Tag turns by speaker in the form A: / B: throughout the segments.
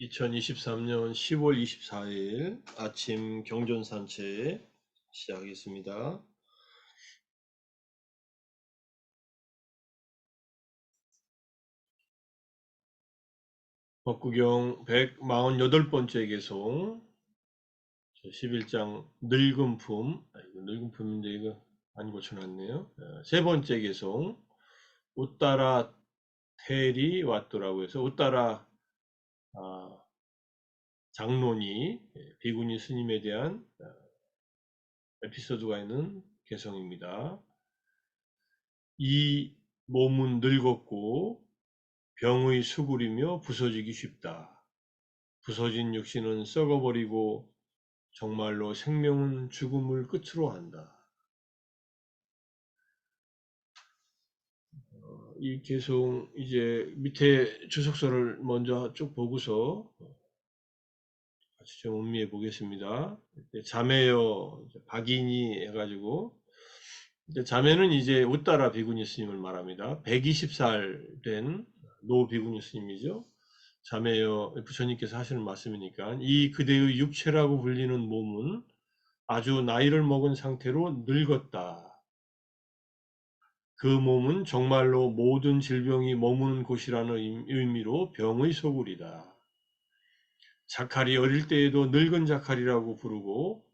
A: 2023년 10월 24일 아침 경전산책 시작하겠습니다. 법구경 148번째 개송 11장 늙은 품, 늙은 품인데 이거 안 고쳐놨네요. 세 번째 개송 웃따라 테리 왔더라고 해서 웃따라 장론이 비구니 스님에 대한 에피소드가 있는 개송입니다. 이 몸은 늙었고 병의 수굴이며 부서지기 쉽다. 부서진 육신은 썩어버리고 정말로 생명은 죽음을 끝으로 한다. 이 개송 이제 밑에 주석서를 먼저 쭉 보고서 같이 좀 음미해 보겠습니다. 자매여 박인이 해가지고 자매는 이제 웃따라 비구니 스님을 말합니다. 120살 된 노 비구니 스님이죠. 자매여 부처님께서 하시는 말씀이니까 이 그대의 육체라고 불리는 몸은 아주 나이를 먹은 상태로 늙었다. 그 몸은 정말로 모든 질병이 머무는 곳이라는 의미로 병의 소굴이다. 자칼이 어릴 때에도 늙은 자칼이라고 부르고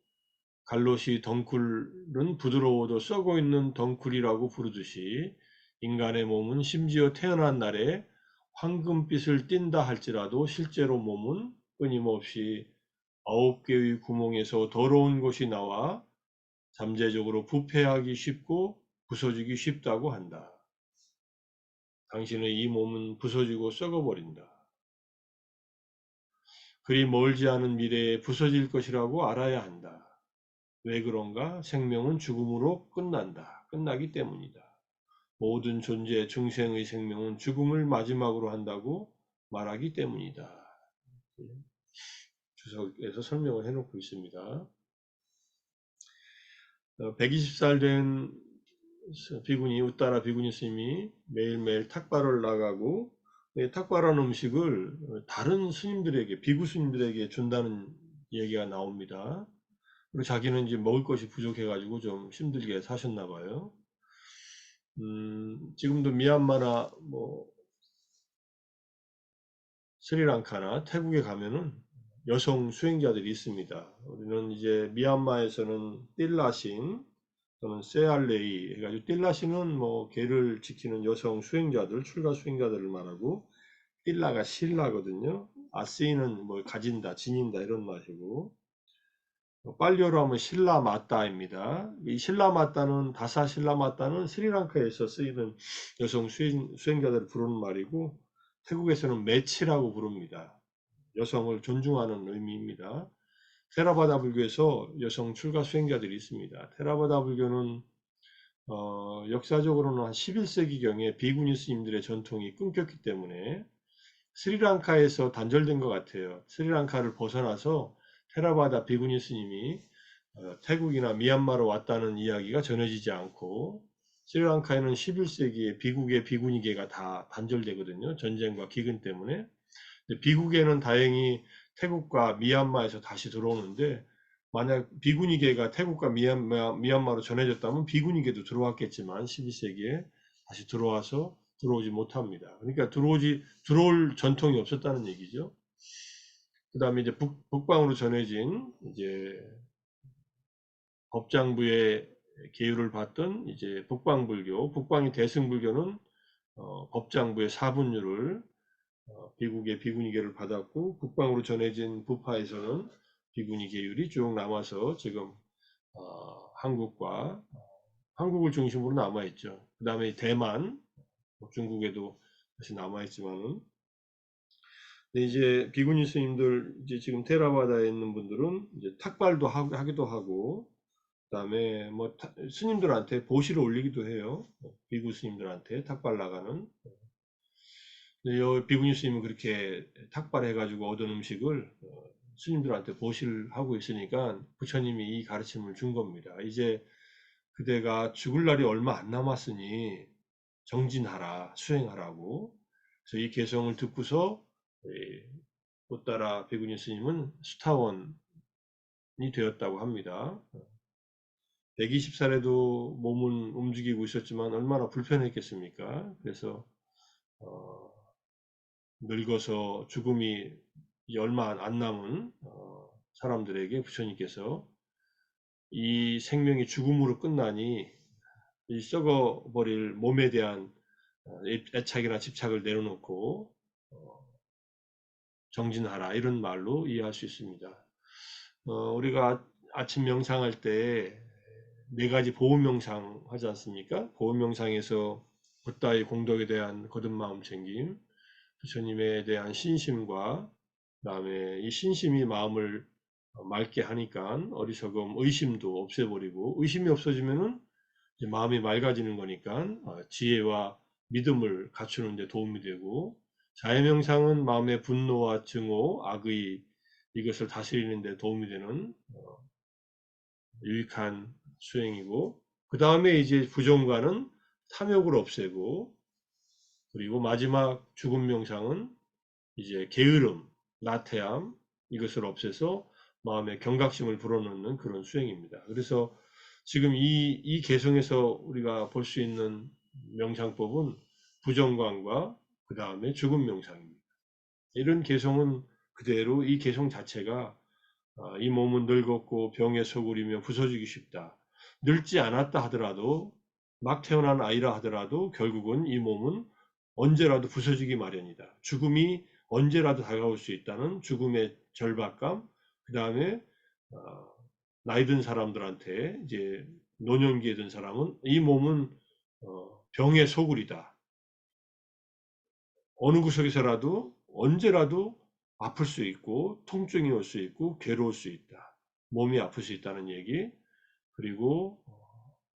A: 갈롯이 덩굴은 부드러워도 썩어 있는 덩굴이라고 부르듯이 인간의 몸은 심지어 태어난 날에 황금빛을 띈다 할지라도 실제로 몸은 끊임없이 9개의 구멍에서 더러운 것이 나와 잠재적으로 부패하기 쉽고 부서지기 쉽다고 한다. 당신의 이 몸은 부서지고 썩어버린다. 그리 멀지 않은 미래에 부서질 것이라고 알아야 한다. 왜 그런가? 생명은 죽음으로 끝나기 때문이다. 모든 존재 중생의 생명은 죽음을 마지막으로 한다고 말하기 때문이다. 주석에서 설명을 해놓고 있습니다. 120살 된 비구니, 웃따라 비구니 스님이 매일매일 탁발을 나가고 탁발한 음식을 다른 스님들에게, 비구 스님들에게 준다는 얘기가 나옵니다. 그리고 자기는 이제 먹을 것이 부족해가지고 좀 힘들게 사셨나 봐요. 지금도 미얀마나 스리랑카나 태국에 가면은 여성 수행자들이 있습니다. 우리는 이제 미얀마에서는 띨라신 또는 세알레이 해가지고 띨라신은 개를 지키는 여성 수행자들, 출가 수행자들을 말하고 띨라가 신라거든요. 아세이는 가진다, 지닌다 이런 맛이고 빨리어로 하면 실라마따입니다. 이 실라마따는 다사 실라마따는 스리랑카에서 쓰이는 여성 수행자들을 부르는 말이고 태국에서는 메치라고 부릅니다. 여성을 존중하는 의미입니다. 테라바다 불교에서 여성 출가 수행자들이 있습니다. 테라바다 불교는 역사적으로는 한 11세기경에 비구니 스님들의 전통이 끊겼기 때문에 스리랑카에서 단절된 것 같아요. 스리랑카를 벗어나서 테라바다 비구니 스님이 태국이나 미얀마로 왔다는 이야기가 전해지지 않고 스리랑카에는 11세기에 비국의 비구니계가 다 단절되거든요. 전쟁과 기근 때문에. 비국에는 다행히 태국과 미얀마에서 다시 들어오는데 만약 비구니계가 태국과 미얀마로 전해졌다면 비구니계도 들어왔겠지만 12세기에 다시 들어오지 못합니다. 그러니까 들어올 전통이 없었다는 얘기죠. 그 다음에 이제 북방으로 전해진 이제 법장부의 계율을 받던 이제 북방불교, 북방의 대승불교는 법장부의 사분율을 비국의 비구니계를 받았고 북방으로 전해진 부파에서는 비구니 계율이 쭉 남아서 지금 한국을 중심으로 남아있죠. 그 다음에 대만, 중국에도 다시 남아있지만은 근데 이제 비구니 스님들 이제 지금 테라바다에 있는 분들은 이제 탁발도 하기도 하고 그다음에 스님들한테 보시를 올리기도 해요. 비구 스님들한테 탁발 나가는. 근데 비구니 스님은 그렇게 탁발해가지고 얻은 음식을 스님들한테 보시를 하고 있으니까 부처님이 이 가르침을 준 겁니다. 이제 그대가 죽을 날이 얼마 안 남았으니 정진하라, 수행하라고. 그래서 이 개성을 듣고서 꽃다라 비구니 스님은 수타원이 되었다고 합니다. 120살에도 몸은 움직이고 있었지만 얼마나 불편했겠습니까? 그래서 늙어서 죽음이 얼마 안 남은 사람들에게 부처님께서 이 생명이 죽음으로 끝나니 이 썩어버릴 몸에 대한 애착이나 집착을 내려놓고 정진하라, 이런 말로 이해할 수 있습니다. 우리가 아침 명상할 때 4가지 보호 명상 하지 않습니까? 보호 명상에서 붓다의 공덕에 대한 거듭 마음 챙김, 부처님에 대한 신심과 그다음에 이 신심이 마음을 맑게 하니까 어리석음, 의심도 없애버리고, 의심이 없어지면은 이제 마음이 맑아지는 거니까 지혜와 믿음을 갖추는 데 도움이 되고, 자해명상은 마음의 분노와 증오, 악의, 이것을 다스리는 데 도움이 되는 유익한 수행이고, 그 다음에 이제 부정과는 탐욕을 없애고, 그리고 마지막 죽음 명상은 이제 게으름, 나태함, 이것을 없애서 마음의 경각심을 불어넣는 그런 수행입니다. 그래서 지금 이 개성에서 우리가 볼 수 있는 명상법은 부정관과 그 다음에 죽음 명상입니다. 이런 개성은 그대로 이 개성 자체가 이 몸은 늙었고 병에 소굴이며 부서지기 쉽다. 늙지 않았다 하더라도, 막 태어난 아이라 하더라도 결국은 이 몸은 언제라도 부서지기 마련이다. 죽음이 언제라도 다가올 수 있다는 죽음의 절박감, 그 다음에 나이 든 사람들한테, 이제 노년기에 든 사람은 이 몸은 병의 소굴이다. 어느 구석에서라도 언제라도 아플 수 있고 통증이 올 수 있고 괴로울 수 있다. 몸이 아플 수 있다는 얘기. 그리고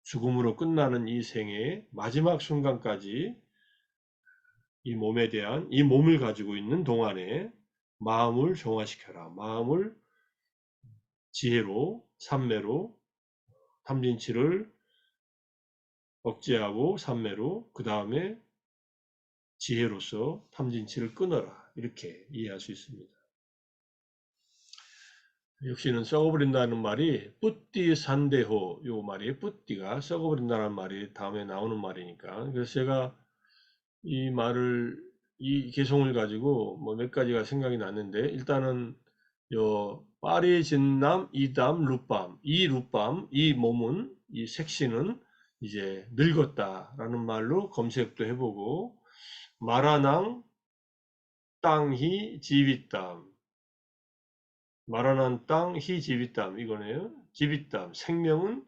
A: 죽음으로 끝나는 이 생의 마지막 순간까지 이 몸에 대한, 이 몸을 가지고 있는 동안에 마음을 정화시켜라. 마음을 지혜로, 삼매로, 탐진치를 억제하고 삼매로, 그 다음에 지혜로서 탐진치를 끊어라. 이렇게 이해할 수 있습니다. 역시는 썩어버린다는 말이 뿌띠 산대호, 요 말이 뿌띠가 썩어버린다는 말이 다음에 나오는 말이니까. 그래서 제가 이 말을, 이 개성을 가지고 뭐 몇 가지가 생각이 났는데, 일단은 요 파리진남 이담 룻밤, 이 룻밤, 이 몸은, 이 색신은 이제 늙었다라는 말로 검색도 해보고, 마라낭 땅히 지윗담, 마라난 땅 희지윗담, 이거네요. 지윗담, 생명은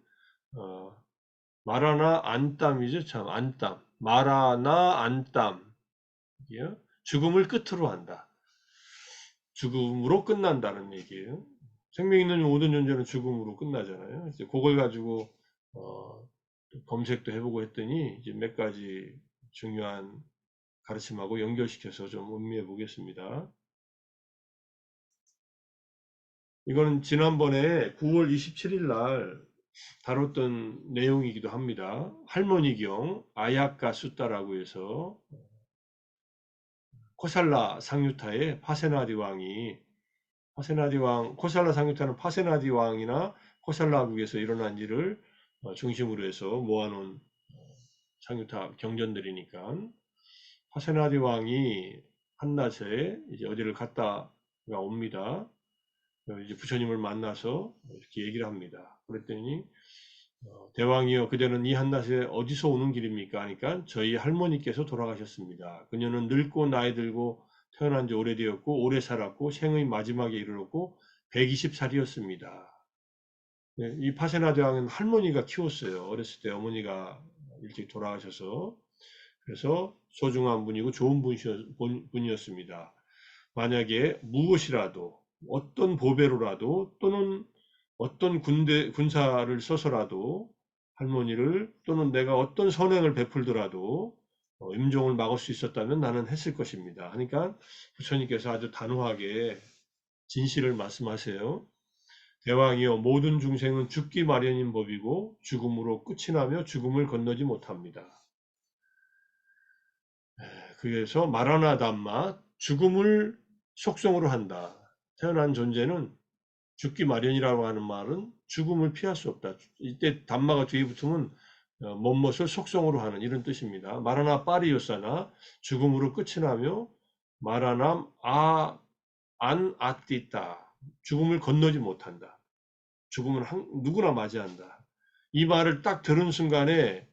A: 마라나 안땀이죠. 참, 안땀. 마라나 안땀. 죽음을 끝으로 한다. 죽음으로 끝난다는 얘기예요. 생명 있는 모든 존재는 죽음으로 끝나잖아요. 이제 그걸 가지고 검색도 해보고 했더니 이제 몇 가지 중요한 가르침하고 연결시켜서 좀 음미해 보겠습니다. 이거는 지난번에 9월 27일 날 다뤘던 내용이기도 합니다. 할머니경 아야카 수타라고 해서 코살라 상유타의 파세나디 왕이, 파세나디 왕, 코살라 상유타는 파세나디 왕이나 코살라국에서 일어난 일을 중심으로 해서 모아놓은 상유타 경전들이니까, 파세나디 왕이 한낮에 이제 어디를 갔다가 옵니다. 이제 부처님을 만나서 이렇게 얘기를 합니다. 그랬더니 대왕이여, 그대는 이 한낮에 어디서 오는 길입니까? 하니까 저희 할머니께서 돌아가셨습니다. 그녀는 늙고 나이 들고 태어난 지 오래되었고 오래 살았고 생의 마지막에 이르렀고 120살이었습니다. 이 파세나 대왕은 할머니가 키웠어요. 어렸을 때 어머니가 일찍 돌아가셔서. 그래서 소중한 분이고 좋은 분이었습니다. 만약에 무엇이라도, 어떤 보배로라도 또는 어떤 군사를 써서라도 할머니를, 또는 내가 어떤 선행을 베풀더라도 임종을 막을 수 있었다면 나는 했을 것입니다. 그러니까 부처님께서 아주 단호하게 진실을 말씀하세요. 대왕이여, 모든 중생은 죽기 마련인 법이고 죽음으로 끝이 나며 죽음을 건너지 못합니다. 그래서 마라나 담마, 죽음을 속성으로 한다. 태어난 존재는 죽기 마련이라고 하는 말은 죽음을 피할 수 없다. 이때 단마가 뒤에 붙으면 못못을 속성으로 하는 이런 뜻입니다. 마라나 파리오사나 죽음으로 끝이 나며 마라남 안 아띠다. 죽음을 건너지 못한다. 죽음은 누구나 맞이한다. 이 말을 딱 들은 순간에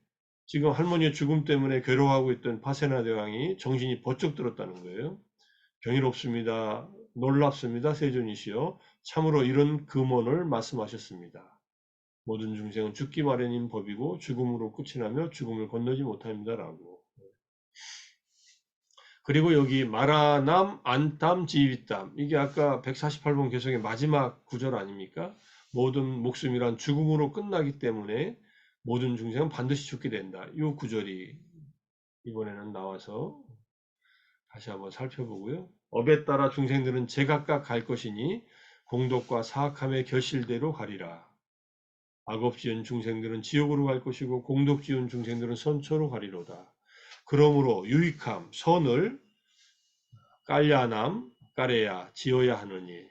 A: 지금 할머니의 죽음 때문에 괴로워하고 있던 파세나 대왕이 정신이 번쩍 들었다는 거예요. 경이롭습니다. 놀랍습니다. 세존이시여. 참으로 이런 금언을 말씀하셨습니다. 모든 중생은 죽기 마련인 법이고 죽음으로 끝이 나며 죽음을 건너지 못합니다라고. 그리고 여기 마라남 안땀 지윗땀, 이게 아까 148번 개성의 마지막 구절 아닙니까? 모든 목숨이란 죽음으로 끝나기 때문에 모든 중생은 반드시 죽게 된다. 이 구절이 이번에는 나와서 다시 한번 살펴보고요. 업에 따라 중생들은 제각각 갈 것이니 공덕과 사악함의 결실대로 가리라. 악업 지은 중생들은 지옥으로 갈 것이고 공덕 지은 중생들은 선처로 가리로다. 그러므로 유익함, 선을 깔야남, 까래야, 지어야 하느니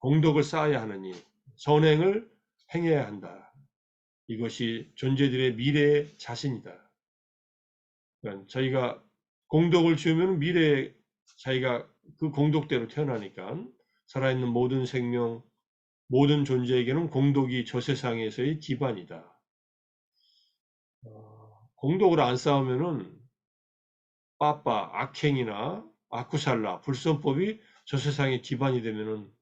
A: 공덕을 쌓아야 하느니 선행을 행해야 한다. 이것이 존재들의 미래의 자신이다. 그러니까 저희가 공덕을 지으면 미래에 자기가 그 공덕대로 태어나니까 살아있는 모든 생명, 모든 존재에게는 공덕이 저 세상에서의 기반이다. 공덕을 안 쌓으면은 빠빠, 악행이나 아쿠살라, 불선법이 저 세상의 기반이 되면은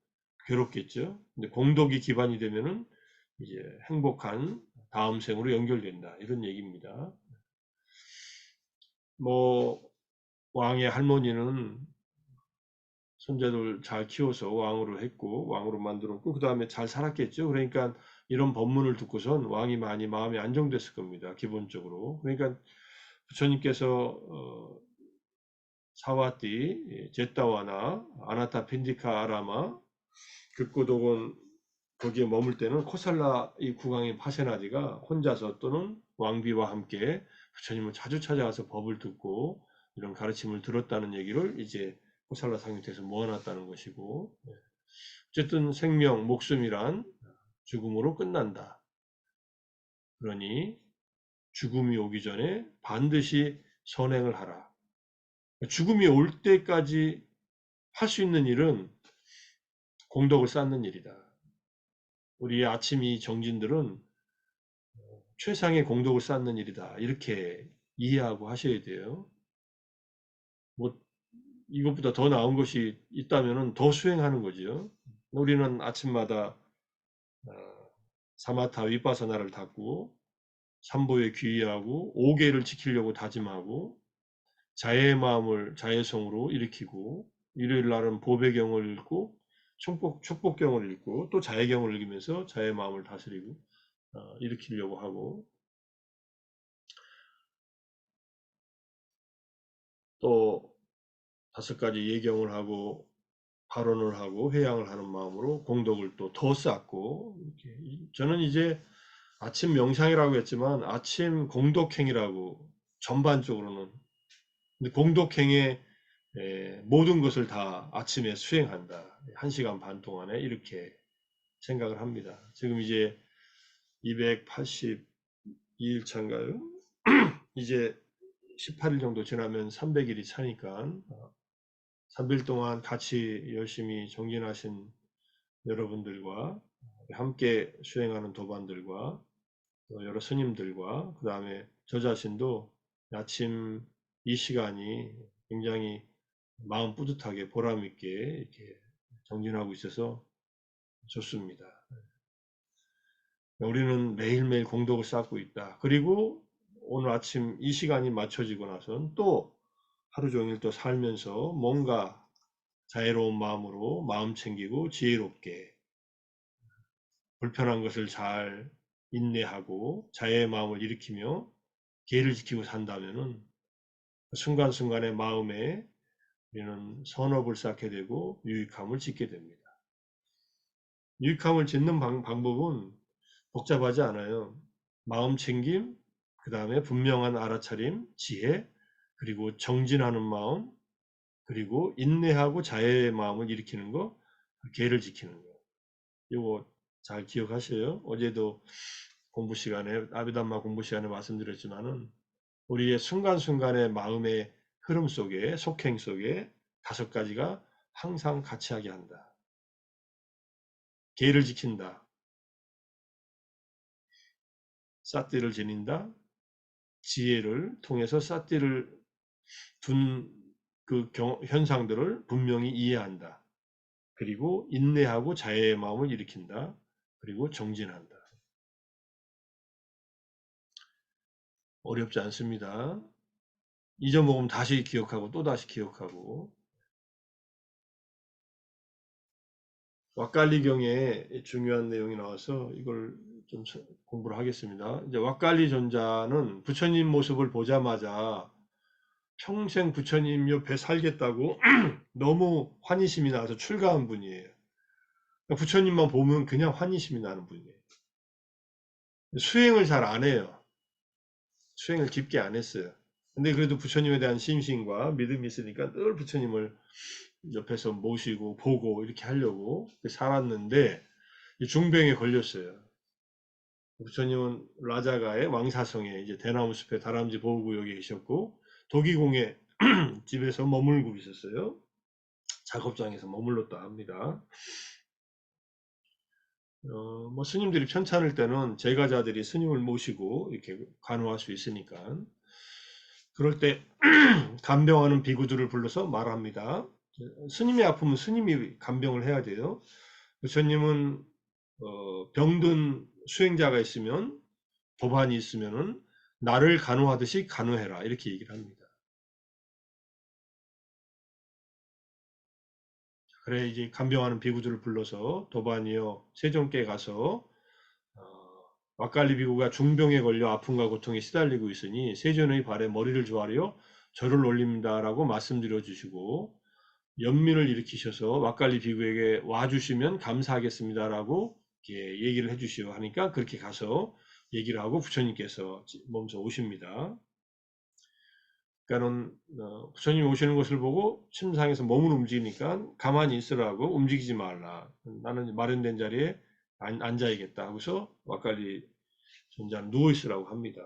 A: 괴롭겠죠. 근데 공덕이 기반이 되면은 이제 행복한 다음 생으로 연결된다. 이런 얘기입니다. 뭐 왕의 할머니는 손자들 잘 키워서 왕으로 했고 왕으로 만들었고 그 다음에 잘 살았겠죠. 그러니까 이런 법문을 듣고선 왕이 많이 마음이 안정됐을 겁니다. 기본적으로. 그러니까 부처님께서 사와띠, 제따와나 아나타 핀디카 아라마 극고독은 거기에 머물 때는 코살라 이 국왕인 파세나디가 혼자서 또는 왕비와 함께 부처님을 자주 찾아가서 법을 듣고 이런 가르침을 들었다는 얘기를 이제 코살라 상유태에서 모아놨다는 것이고, 어쨌든 생명, 목숨이란 죽음으로 끝난다. 그러니 죽음이 오기 전에 반드시 선행을 하라. 죽음이 올 때까지 할 수 있는 일은 공덕을 쌓는 일이다. 우리 아침 이 정진들은 최상의 공덕을 쌓는 일이다. 이렇게 이해하고 하셔야 돼요. 뭐 이것보다 더 나은 것이 있다면 더 수행하는 거죠. 우리는 아침마다 사마타 위파사나를 닦고 삼보에 귀의하고 오계를 지키려고 다짐하고 자애의 마음을 자애성으로 일으키고 일요일 날은 보배경을 읽고 축복경을 읽고 또 자애경을 읽으면서 자애의 마음을 다스리고 일으키려고 하고 또 5가지 예경을 하고 발언을 하고 회양을 하는 마음으로 공덕을 또 더 쌓고 이렇게. 저는 이제 아침 명상이라고 했지만 아침 공덕행이라고 전반적으로는 근데 공덕행의 모든 것을 다 아침에 수행한다. 1시간 반 동안에 이렇게 생각을 합니다. 지금 이제 282일 차인가요? 이제 18일 정도 지나면 300일이 차니까 3일 동안 같이 열심히 정진하신 여러분들과 함께 수행하는 도반들과 또 여러 스님들과 그 다음에 저 자신도 아침 이 시간이 굉장히 마음 뿌듯하게 보람 있게 이렇게 정진하고 있어서 좋습니다. 우리는 매일매일 공덕을 쌓고 있다. 그리고 오늘 아침 이 시간이 맞춰지고 나선 또 하루 종일 또 살면서 뭔가 자애로운 마음으로 마음 챙기고 지혜롭게 불편한 것을 잘 인내하고 자애의 마음을 일으키며 계를 지키고 산다면은 순간순간의 마음에 우리는 선업을 쌓게 되고 유익함을 짓게 됩니다. 유익함을 짓는 방법은 복잡하지 않아요. 마음 챙김, 그 다음에 분명한 알아차림, 지혜, 그리고 정진하는 마음, 그리고 인내하고 자애의 마음을 일으키는 거, 계를 지키는 거. 이거 잘 기억하세요. 어제도 공부 시간에, 아비담마 공부 시간에 말씀드렸지만은, 우리의 순간순간의 마음의 흐름 속에, 속행 속에 5가지가 항상 같이 하게 한다. 계를 지킨다. 삿띠를 지닌다. 지혜를 통해서 삿띠를 둔 그 현상들을 분명히 이해한다. 그리고 인내하고 자애의 마음을 일으킨다. 그리고 정진한다. 어렵지 않습니다. 잊어먹으면 다시 기억하고 또 다시 기억하고. 왁갈리경에 중요한 내용이 나와서 이걸 좀 공부를 하겠습니다. 이제 왁갈리 존자는 부처님 모습을 보자마자 평생 부처님 옆에 살겠다고 너무 환희심이 나서 출가한 분이에요. 부처님만 보면 그냥 환희심이 나는 분이에요. 수행을 잘 안 해요. 수행을 깊게 안 했어요. 근데 그래도 부처님에 대한 신심과 믿음이 있으니까 늘 부처님을 옆에서 모시고 보고 이렇게 하려고 살았는데 중병에 걸렸어요. 부처님은 라자가의 왕사성에 이제 대나무 숲에 다람쥐 보호구역에 계셨고 도기공의 집에서 머물고 있었어요. 작업장에서 머물렀다 합니다. 뭐 스님들이 편찮을 때는 제가자들이 스님을 모시고 이렇게 간호할 수 있으니까 그럴 때 간병하는 비구들을 불러서 말합니다. 스님이 아프면 스님이 간병을 해야 돼요. 부처님은 병든 수행자가 있으면 도반이 있으면은 나를 간호하듯이 간호해라 이렇게 얘기를 합니다. 그래 이제 간병하는 비구들을 불러서 도반이요 세종께 가서 왁갈리 비구가 중병에 걸려 아픔과 고통에 시달리고 있으니 세존의 발에 머리를 조아려 절을 올립니다라고 말씀드려 주시고 연민을 일으키셔서 왁갈리 비구에게 와주시면 감사하겠습니다라고 얘기를 해주시오 하니까 그렇게 가서 얘기를 하고 부처님께서 몸소 오십니다. 그러니까는 부처님 오시는 것을 보고 침상에서 몸을 움직이니까 가만히 있으라고 움직이지 말라. 나는 마련된 자리에 앉아야겠다 하고서 왁갈리 존자는 누워 있으라고 합니다.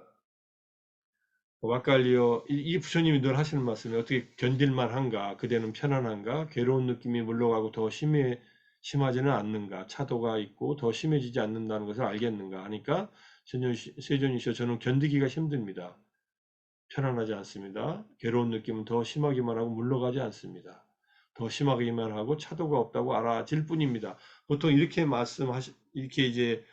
A: 왁갈리요, 이 부처님이 늘 하시는 말씀이 어떻게 견딜만 한가, 그대는 편안한가, 괴로운 느낌이 물러가고 더 심하지는 않는가, 차도가 있고 더 심해지지 않는다는 것을 알겠는가 하니까 세존이시여 저는 견디기가 힘듭니다. 편안하지 않습니다. 괴로운 느낌은 더 심하기만 하고 물러가지 않습니다. 더 심하기만 하고 차도가 없다고 알아질 뿐입니다. 보통 이렇게 이렇게 이제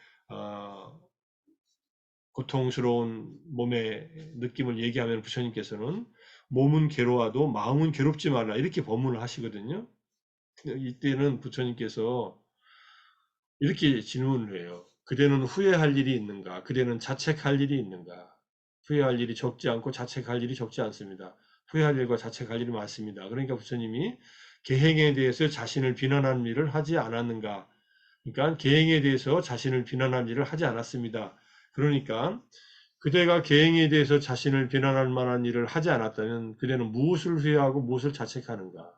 A: 고통스러운 몸의 느낌을 얘기하면 부처님께서는 몸은 괴로워도 마음은 괴롭지 말라 이렇게 법문을 하시거든요. 이때는 부처님께서 이렇게 질문을 해요. 그대는 후회할 일이 있는가? 그대는 자책할 일이 있는가? 후회할 일이 적지 않고 자책할 일이 적지 않습니다. 후회할 일과 자책할 일이 많습니다. 그러니까 부처님이 계행에 대해서 자신을 비난하는 일을 하지 않았는가? 그러니까 계행에 대해서 자신을 비난할 일을 하지 않았습니다. 그러니까 그대가 계행에 대해서 자신을 비난할 만한 일을 하지 않았다면 그대는 무엇을 후회하고 무엇을 자책하는가?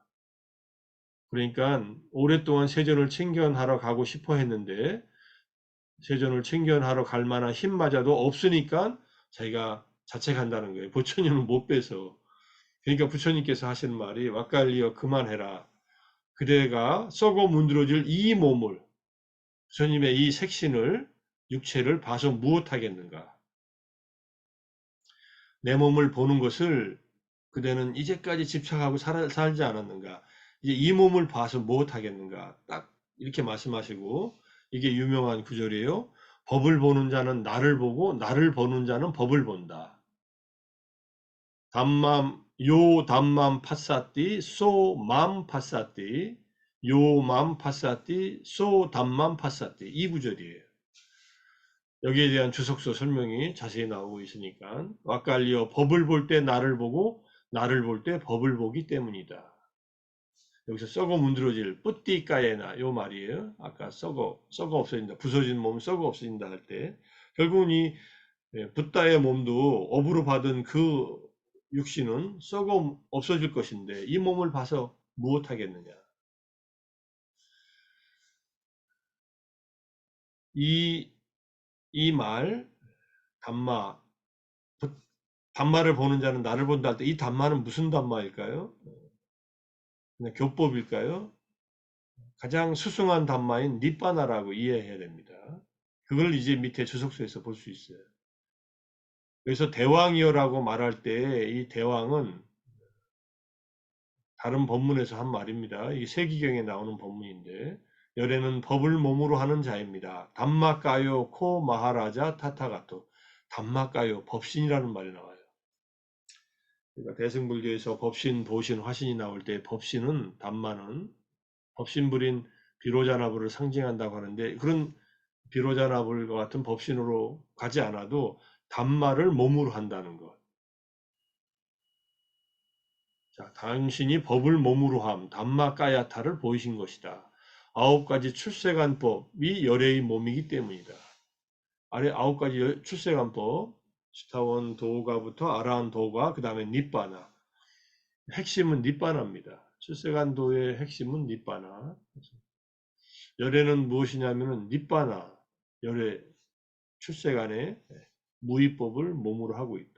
A: 그러니까 오랫동안 세존을 챙겨하러 가고 싶어 했는데 세존을 챙겨하러 갈 만한 힘마저도 없으니까 자기가 자책한다는 거예요. 부처님은 못 빼서. 그러니까 부처님께서 하시는 말이 왁갈리여 그만해라. 그대가 썩어 문드러질 이 몸을 부처님의 이 색신을 육체를 봐서 무엇하겠는가? 내 몸을 보는 것을 그대는 이제까지 집착하고 살지 않았는가? 이제 이 몸을 봐서 무엇하겠는가? 딱 이렇게 말씀하시고 이게 유명한 구절이에요. 법을 보는 자는 나를 보고 나를 보는 자는 법을 본다. 담맘 파사띠 소맘 파사띠 요맘 파사띠 소 담맘 파사띠 이 구절이에요. 여기에 대한 주석서 설명이 자세히 나오고 있으니까 왁갈리어 법을 볼 때 나를 보고 나를 볼 때 법을 보기 때문이다. 여기서 썩어 문드러질 뿌띠까에나 요 말이에요. 아까 썩어 없어진다. 부서진 몸 썩어 없어진다 할 때 결국은 이 붓다의 몸도 업으로 받은 그 육신은 썩어 없어질 것인데 이 몸을 봐서 무엇하겠느냐. 이 말, 담마, 담마를 보는 자는 나를 본다 할 때 이 담마는 무슨 담마일까요? 그냥 교법일까요? 가장 수승한 담마인 닛바나라고 이해해야 됩니다. 그걸 이제 밑에 주석서에서 볼 수 있어요. 그래서 대왕이여라고 말할 때 이 대왕은 다른 법문에서 한 말입니다. 이 세기경에 나오는 법문인데 열애는 법을 몸으로 하는 자입니다. 담마까요 코 마하라자 타타가토. 담마까요 법신이라는 말이 나와요. 그러니까 대승불교에서 법신, 보신, 화신이 나올 때 법신은 담마는 법신불인 비로자나불을 상징한다고 하는데 그런 비로자나불과 같은 법신으로 가지 않아도 담마를 몸으로 한다는 것. 자, 당신이 법을 몸으로 함, 담마까야타를 보이신 것이다. 9가지 출세간법이 열애의 몸이기 때문이다. 아래 9가지 출세간법, 스타원 도가부터 아라한 도가, 그 다음에 닛바나. 핵심은 닛바나입니다. 출세간도의 핵심은 닛바나. 열애는 무엇이냐면은 닛바나, 열애, 출세간의 무위법을 몸으로 하고 있다.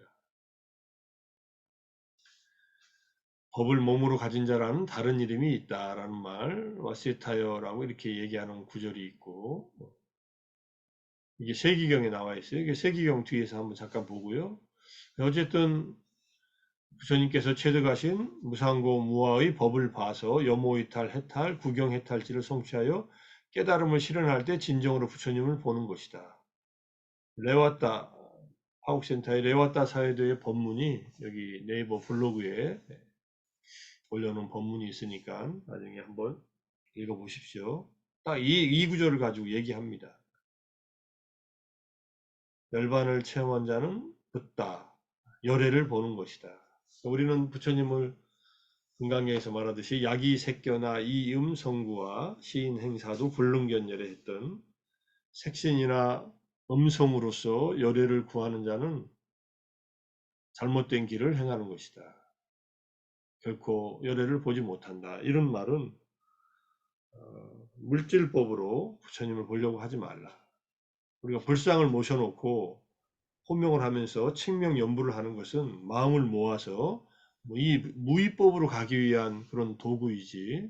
A: 법을 몸으로 가진 자라는 다른 이름이 있다라는 말, 와시타여라고 이렇게 얘기하는 구절이 있고, 이게 세기경에 나와 있어요. 이게 세기경 뒤에서 한번 잠깐 보고요. 어쨌든 부처님께서 체득하신 무상고 무아의 법을 봐서 염오이탈, 해탈, 구경해탈지를 성취하여 깨달음을 실현할 때 진정으로 부처님을 보는 것이다. 레와따 화옥센터의 레와따 사회도의 법문이 여기 네이버 블로그에 올려놓은 법문이 있으니까 나중에 한번 읽어보십시오. 딱 이 구절을 가지고 얘기합니다. 열반을 체험한 자는 붙다. 열애를 보는 것이다. 우리는 부처님을 금강경에서 말하듯이 야기색견나 이음성구와 시인행사도 불능견열에 했던 색신이나 음성으로서 열애를 구하는 자는 잘못된 길을 행하는 것이다. 결코 열애를 보지 못한다. 이런 말은 물질법으로 부처님을 보려고 하지 말라. 우리가 불상을 모셔놓고 호명을 하면서 칭명 연부를 하는 것은 마음을 모아서 이 무위법으로 가기 위한 그런 도구이지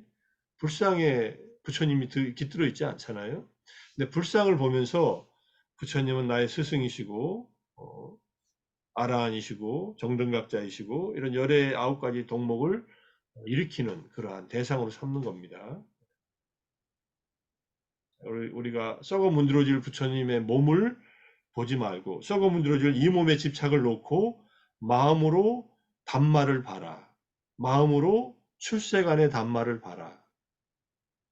A: 불상에 부처님이 깃들어 있지 않잖아요. 근데 불상을 보면서 부처님은 나의 스승이시고 아라한이시고 정등각자이시고 이런 열의 9가지 덕목을 일으키는 그러한 대상으로 삼는 겁니다. 우리가 썩어 문드러질 부처님의 몸을 보지 말고 썩어 문드러질 이 몸에 집착을 놓고 마음으로 담마를 봐라. 마음으로 출세간의 담마를 봐라.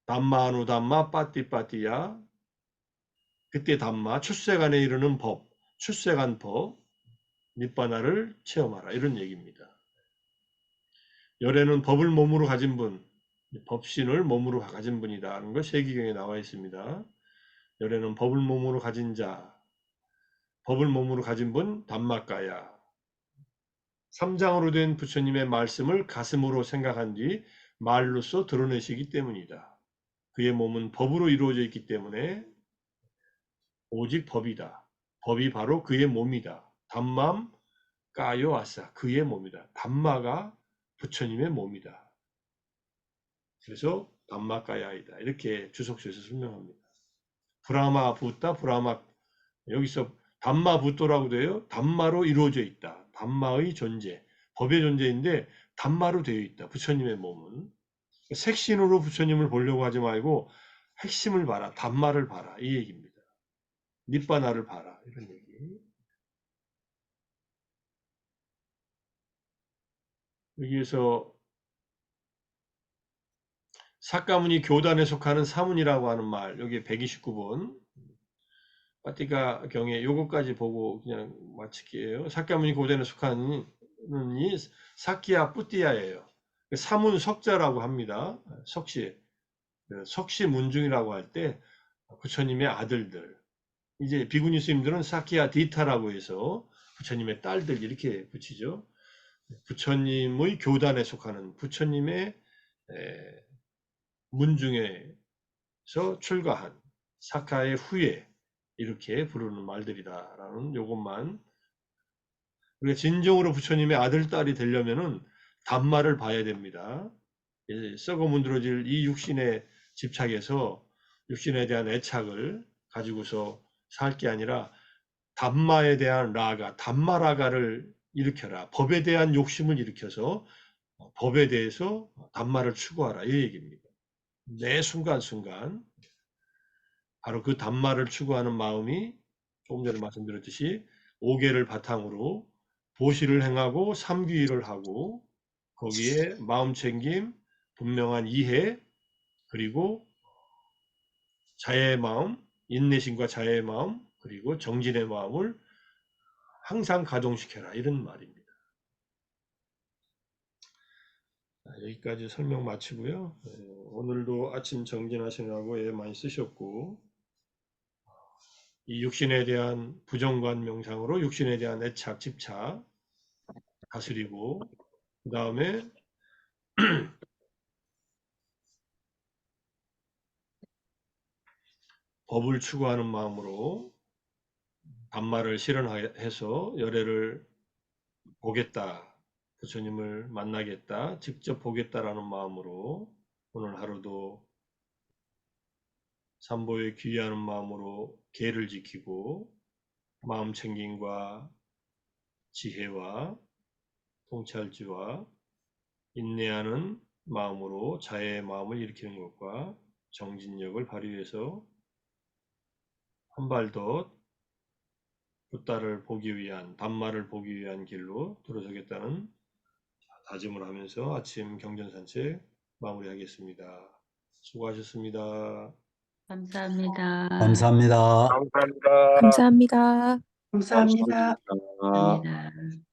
A: 담마누 담마 빠띠빠띠야. 그때 담마 출세간에 이르는 법, 출세간 법, 닛바나를 체험하라. 이런 얘기입니다. 열애는 법을 몸으로 가진 분, 법신을 몸으로 가진 분이다 하는 것 세기경에 나와 있습니다. 열애는 법을 몸으로 가진 자, 법을 몸으로 가진 분, 담마까야. 3장으로 된 부처님의 말씀을 가슴으로 생각한 뒤 말로써 드러내시기 때문이다. 그의 몸은 법으로 이루어져 있기 때문에 오직 법이다. 법이 바로 그의 몸이다. 담맘 까요 아싸 그의 몸이다. 담마가 부처님의 몸이다. 그래서 담마까야이다. 이렇게 주석서에서 설명합니다. 브라마 붓다 브라마 여기서 담마 붓도라고 돼요. 담마로 이루어져 있다. 담마의 존재, 법의 존재인데 담마로 되어 있다. 부처님의 몸은 색신으로 부처님을 보려고 하지 말고 핵심을 봐라. 담마를 봐라. 이 얘기입니다. 닛바나를 봐라. 이런 얘기. 여기에서 사가모니 교단에 속하는 사문이라고 하는 말, 여기 129번 파티카 경에 요거까지 보고 그냥 마칠게요. 사가모니 교단에 속하는 이 사키야 뿌띠야예요. 사문 석자라고 합니다. 석시, 석시 문중이라고 할 때 부처님의 아들들. 이제 비구니 스님들은 사키야 디타라고 해서 부처님의 딸들 이렇게 붙이죠. 부처님의 교단에 속하는 부처님의 문중에서 출가한 사카의 후예 이렇게 부르는 말들이다라는 요것만. 우리가 진정으로 부처님의 아들 딸이 되려면은 단말을 봐야 됩니다. 썩어 문드러질 이 육신에 집착해서 육신에 대한 애착을 가지고서 살 게 아니라 담마에 대한 라가, 담마라가를 일으켜라. 법에 대한 욕심을 일으켜서 법에 대해서 담마를 추구하라. 이 얘기입니다. 매 순간순간 바로 그 담마를 추구하는 마음이 조금 전에 말씀드렸듯이 5계를 바탕으로 보시를 행하고 삼귀일을 하고 거기에 마음챙김, 분명한 이해, 그리고 자애의 마음, 인내심과 자애의 마음, 그리고 정진의 마음을 항상 가동시켜라. 이런 말입니다. 여기까지 설명 마치고요. 오늘도 아침 정진하시느라고 애 많이 쓰셨고, 이 육신에 대한 부정관 명상으로 육신에 대한 애착, 집착 다스리고, 그 다음에 법을 추구하는 마음으로 담마를 실현해서 열애를 보겠다, 부처님을 만나겠다, 직접 보겠다라는 마음으로 오늘 하루도 삼보에 귀의하는 마음으로 계를 지키고 마음 챙김과 지혜와 통찰지와 인내하는 마음으로 자애의 마음을 일으키는 것과 정진력을 발휘해서 한 발 더 붓다를 보기 위한, 담마를 보기 위한 길로 들어서겠다는 다짐을 하면서 아침 경전산책 마무리하겠습니다. 수고하셨습니다.
B: 감사합니다.
C: 감사합니다.
A: 감사합니다.
D: 감사합니다.
E: 감사합니다.
A: 고맙습니다.
B: 감사합니다.